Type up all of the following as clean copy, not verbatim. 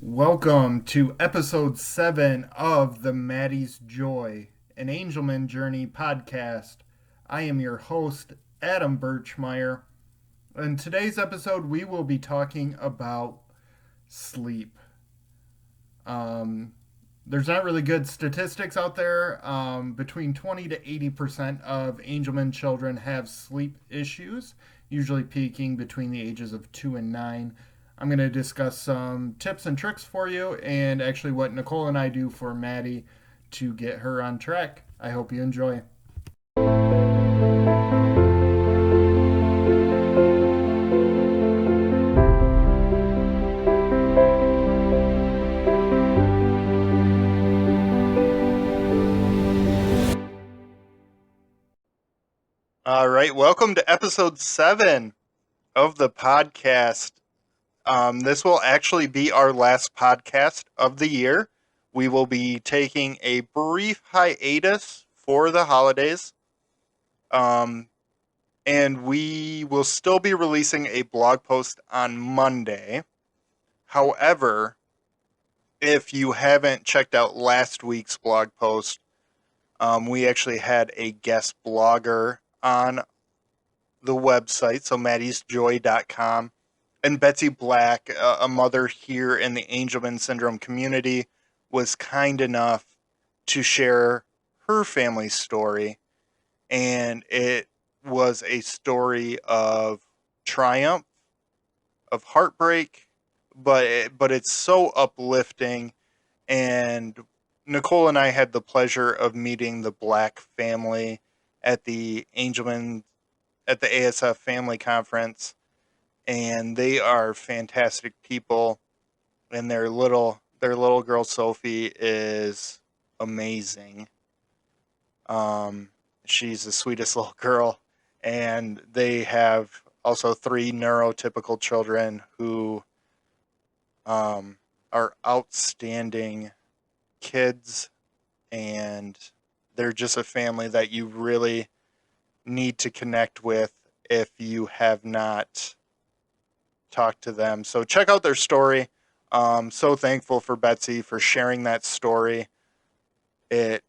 Welcome to episode 7 of the Maddie's Joy, an Angelman Journey podcast. I am your host, Adam Birchmeyer. In today's episode, we will be talking about sleep. Um, there's not really good statistics out there. Between 20 to 80% of Angelman children have sleep issues, usually peaking between the ages of 2 and 9. I'm going to discuss some tips and tricks for you and actually what Nicole and I do for Maddie to get her on track. I hope you enjoy. All right, welcome to episode 7 of the podcast. This will actually be our last podcast of the year. We will be taking a brief hiatus for the holidays. And we will still be releasing a blog post on Monday. However, if you haven't checked out last week's blog post, we actually had a guest blogger on the website, so maddiesjoy.com. And Betsy Black, a mother here in the Angelman Syndrome community, was kind enough to share her family story. And it was a story of triumph, of heartbreak, but it's so uplifting. And Nicole and I had the pleasure of meeting the Black family at the ASF Family Conference, and they are fantastic people. And their little girl Sophie is amazing. She's the sweetest little girl, and they have also 3 neurotypical children who are outstanding kids, and they're just a family that you really need to connect with if you have not talked to them. So check out their story. So thankful for Betsy for sharing that story. It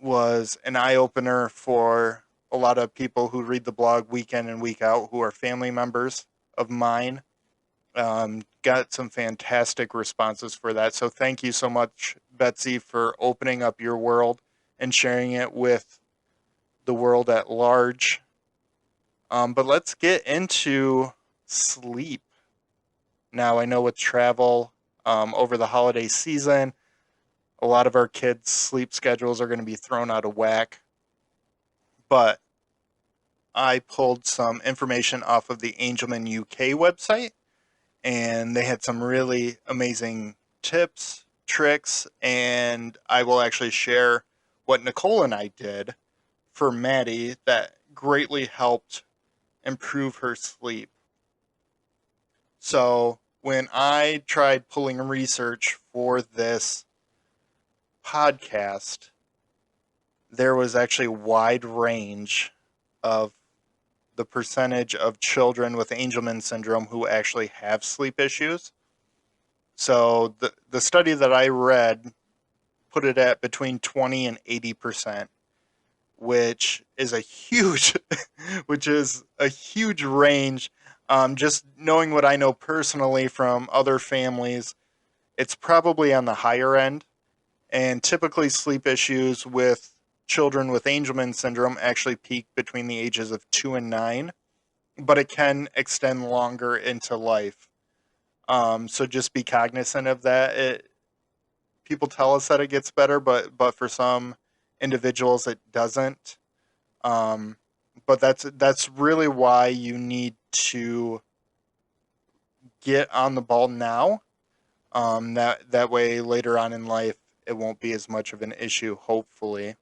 was an eye-opener for a lot of people who read the blog week in and week out who are family members of mine. Got some fantastic responses for that. So thank you so much, Betsy, for opening up your world and sharing it with the world at large. But let's get into sleep. Now, I know with travel over the holiday season, a lot of our kids' sleep schedules are going to be thrown out of whack. But I pulled some information off of the Angelman UK website, and they had some really amazing tips, tricks, and I will actually share what Nicole and I did for Maddie that greatly helped improve her sleep. So when I tried pulling research for this podcast, there was actually a wide range of the percentage of children with Angelman syndrome who actually have sleep issues. So the study that I read put it at between 20 and 80%, which is a huge which is a huge range. Just knowing what I know personally from other families, it's probably on the higher end. And typically sleep issues with children with Angelman syndrome actually peak between the ages of 2 and 9, but it can extend longer into life. So just be cognizant of that. People tell us that it gets better, but for some individuals it doesn't. But that's really why you need to get on the ball now. That way later on in life it won't be as much of an issue, hopefully.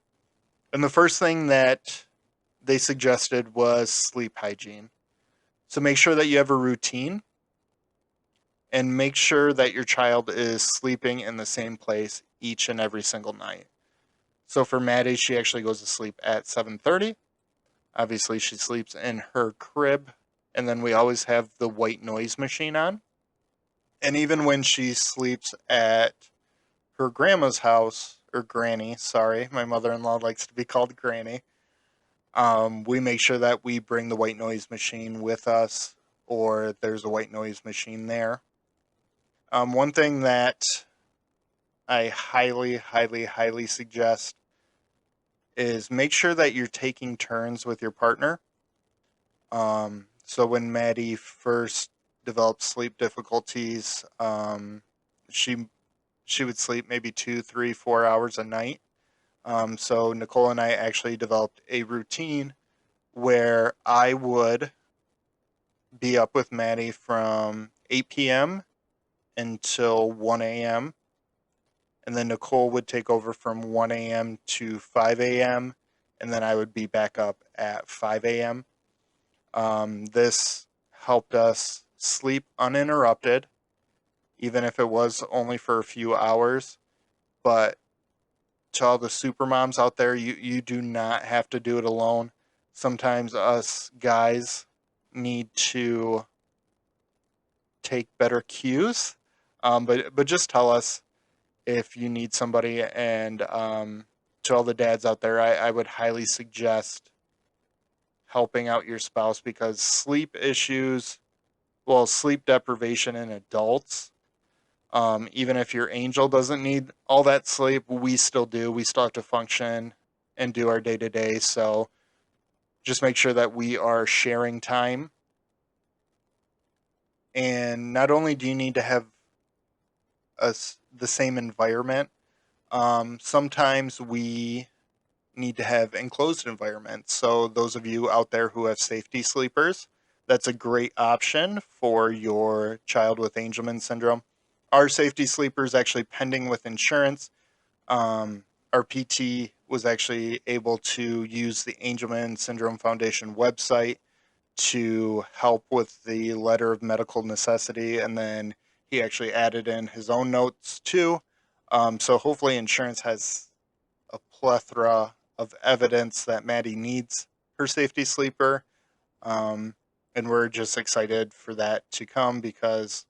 And the first thing that they suggested was sleep hygiene. So make sure that you have a routine and make sure that your child is sleeping in the same place each and every single night. So for Maddie, she actually goes to sleep at 7:30. Obviously, she sleeps in her crib, and then we always have the white noise machine on. And even when she sleeps at her grandma's house, or granny, sorry, my mother-in-law likes to be called granny. We make sure that we bring the white noise machine with us, or there's a white noise machine there. One thing that I highly, highly, highly suggest is make sure that you're taking turns with your partner. So when Maddie first developed sleep difficulties, she she would sleep maybe 2, 3, 4 hours a night. So Nicole and I actually developed a routine where I would be up with Maddie from 8 p.m. until 1 a.m. And then Nicole would take over from 1 a.m. to 5 a.m. And then I would be back up at 5 a.m. This helped us sleep uninterrupted, even if it was only for a few hours. But to all the super moms out there, you do not have to do it alone. Sometimes us guys need to take better cues. But just tell us if you need somebody. And to all the dads out there, I would highly suggest helping out your spouse, because sleep issues, well, sleep deprivation in adults, even if your angel doesn't need all that sleep, we still do. We still have to function and do our day to day. So just make sure that we are sharing time. And not only do you need to have us the same environment, sometimes we need to have enclosed environments. So those of you out there who have safety sleepers, that's a great option for your child with Angelman syndrome. Our safety sleeper is actually pending with insurance. Our PT was actually able to use the Angelman Syndrome Foundation website to help with the letter of medical necessity, and then he actually added in his own notes too. So hopefully, insurance has a plethora of evidence that Maddie needs her safety sleeper. And we're just excited for that to come, because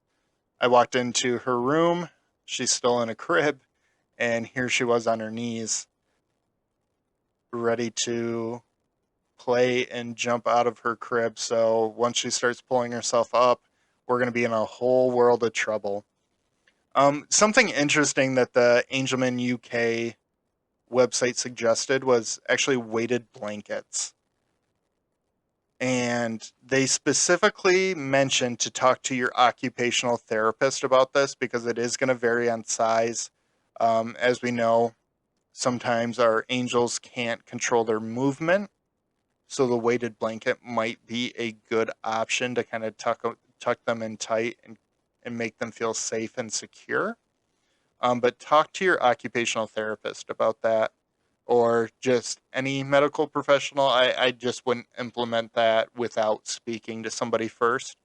I walked into her room. She's still in a crib, and here she was on her knees, ready to play and jump out of her crib. So once she starts pulling herself up, we're going to be in a whole world of trouble. Something interesting that the Angelman UK website suggested was actually weighted blankets. And they specifically mentioned to talk to your occupational therapist about this, because it is going to vary on size. As we know, sometimes our angels can't control their movement. So the weighted blanket might be a good option to kind of tuck them in tight and make them feel safe and secure. But talk to your occupational therapist about that, or just any medical professional. I just wouldn't implement that without speaking to somebody first.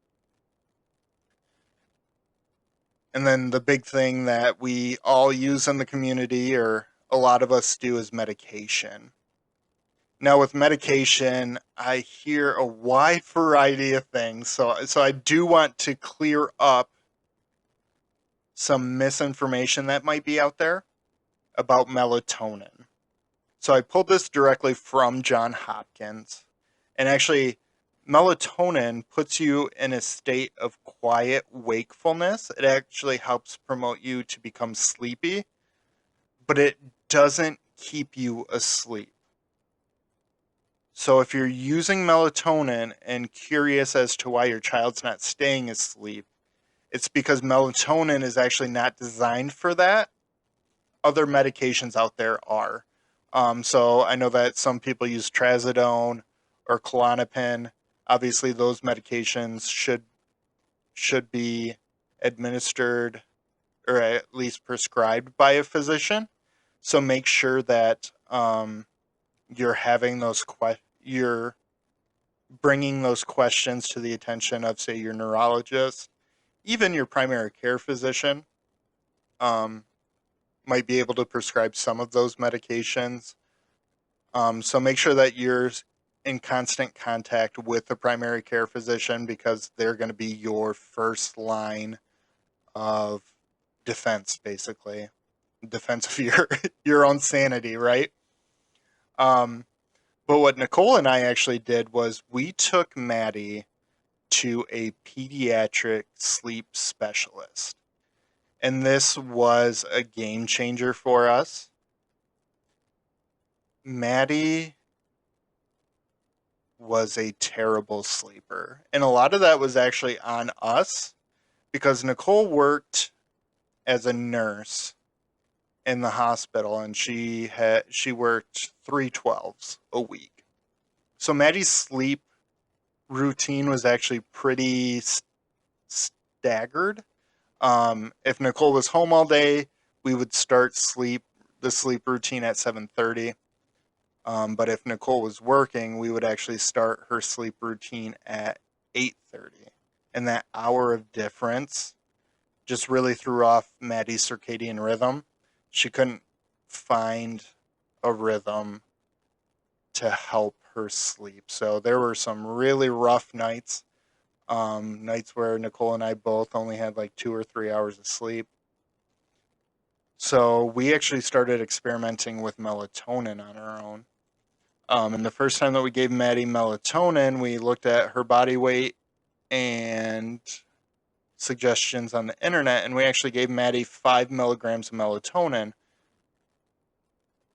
And then the big thing that we all use in the community, or a lot of us do, is medication. Now, with medication, I hear a wide variety of things. So I do want to clear up some misinformation that might be out there about melatonin. So I pulled this directly from Johns Hopkins. And actually, melatonin puts you in a state of quiet wakefulness. It actually helps promote you to become sleepy, but it doesn't keep you asleep. So if you're using melatonin and curious as to why your child's not staying asleep, it's because melatonin is actually not designed for that. Other medications out there are. So I know that some people use trazodone or Klonopin. Obviously, those medications should be administered, or at least prescribed, by a physician. So make sure that you're having you're bringing those questions to the attention of, say, your neurologist, even your primary care physician. Um, might be able to prescribe some of those medications. So make sure that you're in constant contact with the primary care physician, because they're going to be your first line of defense, basically. Defense of your own sanity, right? Um, but what Nicole and I actually did was we took Maddie to a pediatric sleep specialist. And this was a game changer for us. Maddie was a terrible sleeper. And a lot of that was actually on us because Nicole worked as a nurse in the hospital and she worked 312s a week. So Maddie's sleep routine was actually pretty staggered. If Nicole was home all day, we would start the sleep routine at 7:30. But if Nicole was working, we would actually start her sleep routine at 8:30. And that hour of difference just really threw off Maddie's circadian rhythm. She couldn't find a rhythm to help her sleep. So there were some really rough nights, nights where Nicole and I both only had like 2 or 3 hours of sleep. So we actually started experimenting with melatonin on our own. And the first time that we gave Maddie melatonin, we looked at her body weight and suggestions on the internet, and we actually gave Maddie 5 milligrams of melatonin.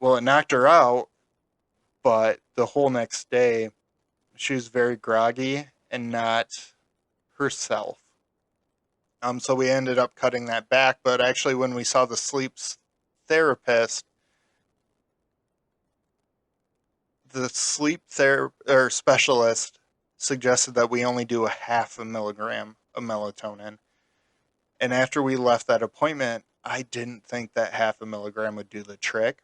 Well, it knocked her out, but the whole next day, she was very groggy and not herself. So we ended up cutting that back, but actually, when we saw the sleep therapist, the or specialist suggested that we only do a half a milligram of melatonin. And after we left that appointment, I didn't think that half a milligram would do the trick,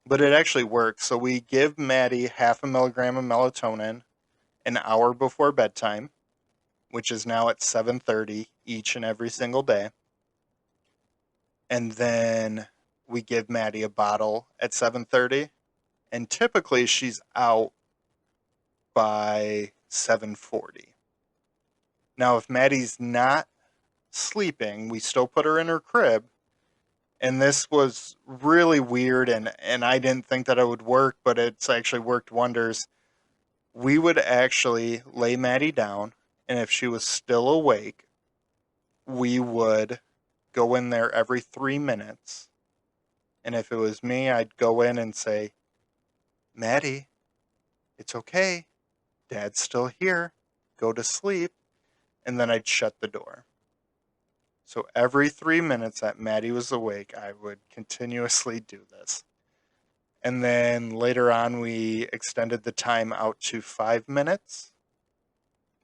but it actually worked. So we give Maddie half a milligram of melatonin an hour before bedtime, which is now at 7:30 each and every single day. And then we give Maddie a bottle at 7:30, and typically she's out by 7:40. Now, if Maddie's not sleeping, we still put her in her crib. And this was really weird, and I didn't think that it would work, but it's actually worked wonders. We would actually lay Maddie down, and if she was still awake, we would go in there every 3 minutes. And if it was me, I'd go in and say, Maddie, it's okay. Dad's still here. Go to sleep. And then I'd shut the door. So every 3 minutes that Maddie was awake, I would continuously do this. And then later on, we extended the time out to 5 minutes.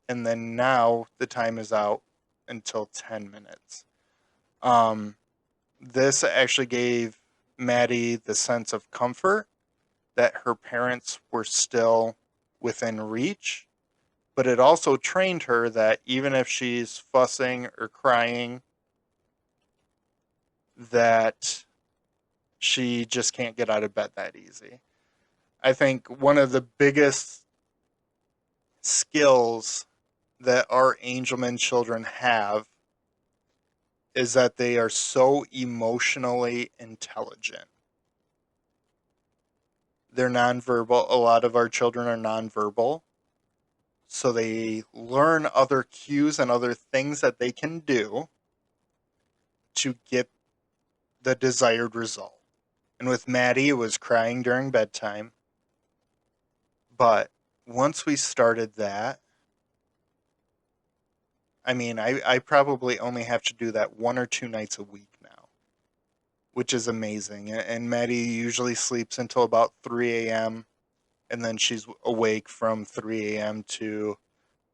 And then now the time is out until 10 minutes. This actually gave Maddie the sense of comfort that her parents were still within reach, but it also trained her that even if she's fussing or crying, that she just can't get out of bed that easy. I think one of the biggest skills that our Angelman children have is that they are so emotionally intelligent. They're nonverbal. A lot of our children are nonverbal. So they learn other cues and other things that they can do to get the desired result. And with Maddie, it was crying during bedtime. But once we started that, I mean, I probably only have to do that 1 or 2 nights a week now, which is amazing. And Maddie usually sleeps until about 3 a.m. And then she's awake from 3 a.m. to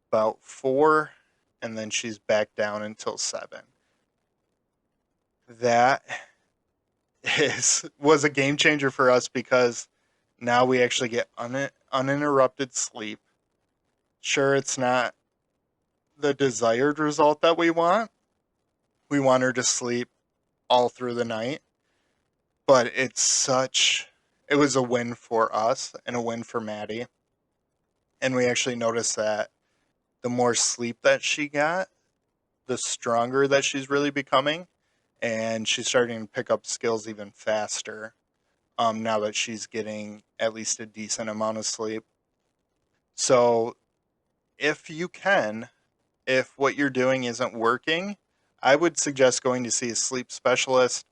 about 4, and then she's back down until 7. That was a game changer for us because now we actually get uninterrupted sleep. Sure, it's not the desired result that we want. We want her to sleep all through the night, but it was a win for us and a win for Maddie. And we actually noticed that the more sleep that she got, the stronger that she's really becoming, and she's starting to pick up skills even faster. Now that she's getting at least a decent amount of sleep. So if you can, if what you're doing isn't working, I would suggest going to see a sleep specialist.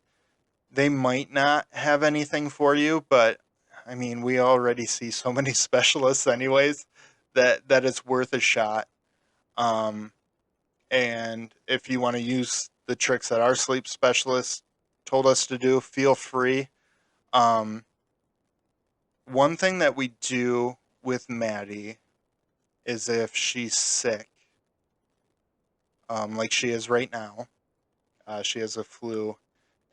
They might not have anything for you, but I mean, we already see so many specialists anyways that it's worth a shot. Um, and if you want to use the tricks that our sleep specialist told us to do, feel free. Um, One thing that we do with Maddie is if she's sick, like she is right now, she has a flu,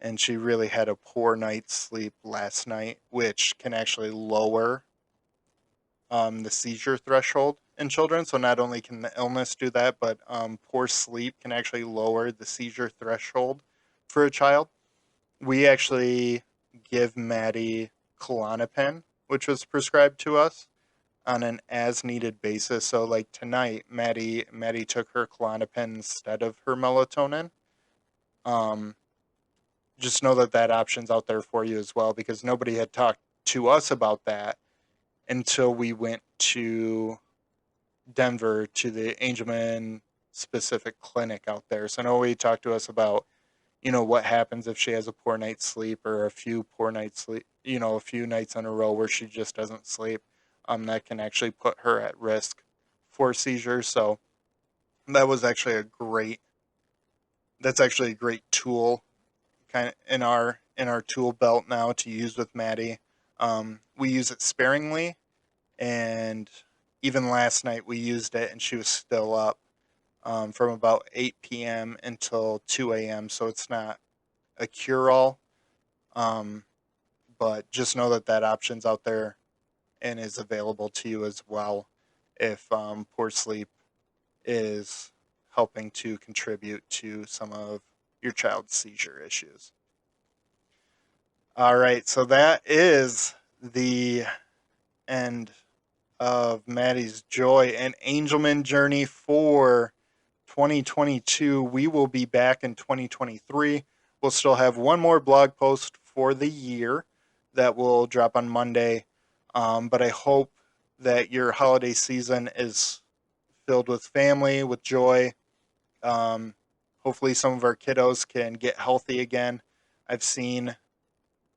and she really had a poor night's sleep last night, which can actually lower the seizure threshold in children. So not only can the illness do that, but poor sleep can actually lower the seizure threshold for a child. We actually give Maddie Klonopin, which was prescribed to us on an as needed basis. So like tonight, Maddie took her Klonopin instead of her melatonin. Um, just know that that option's out there for you as well, because nobody had talked to us about that until we went to Denver to the Angelman specific clinic out there. So nobody talked to us about, what happens if she has a poor night's sleep or a few poor nights sleep, a few nights in a row where she just doesn't sleep. That can actually put her at risk for seizures. So that was actually that's actually a great tool kind of in our tool belt now to use with Maddie. We use it sparingly, and even last night we used it, and she was still up from about 8 p.m. until 2 a.m. So it's not a cure all, um, but just know that that option's out there and is available to you as well if poor sleep is helping to contribute to some of your child's seizure issues. All right, so that is the end of Maddie's Joy and Angelman journey for 2022. We will be back in 2023. We'll still have one more blog post for the year that will drop on Monday. But I hope that your holiday season is filled with family, with joy. Um, Hopefully, some of our kiddos can get healthy again. I've seen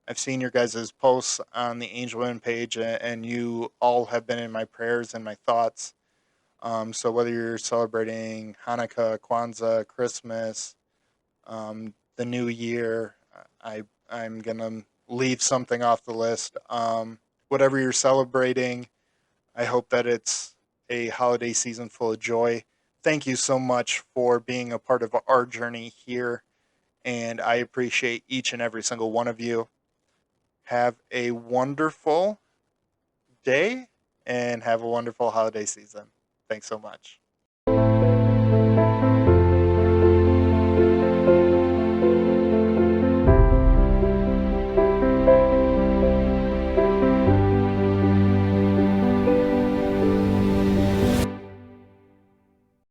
I've seen your guys' posts on the Angelman page, and you all have been in my prayers and my thoughts. So whether you're celebrating Hanukkah, Kwanzaa, Christmas, the New Year, I'm gonna leave something off the list. Whatever you're celebrating, I hope that it's a holiday season full of joy. Thank you so much for being a part of our journey here, and I appreciate each and every single one of you. Have a wonderful day and have a wonderful holiday season. Thanks so much.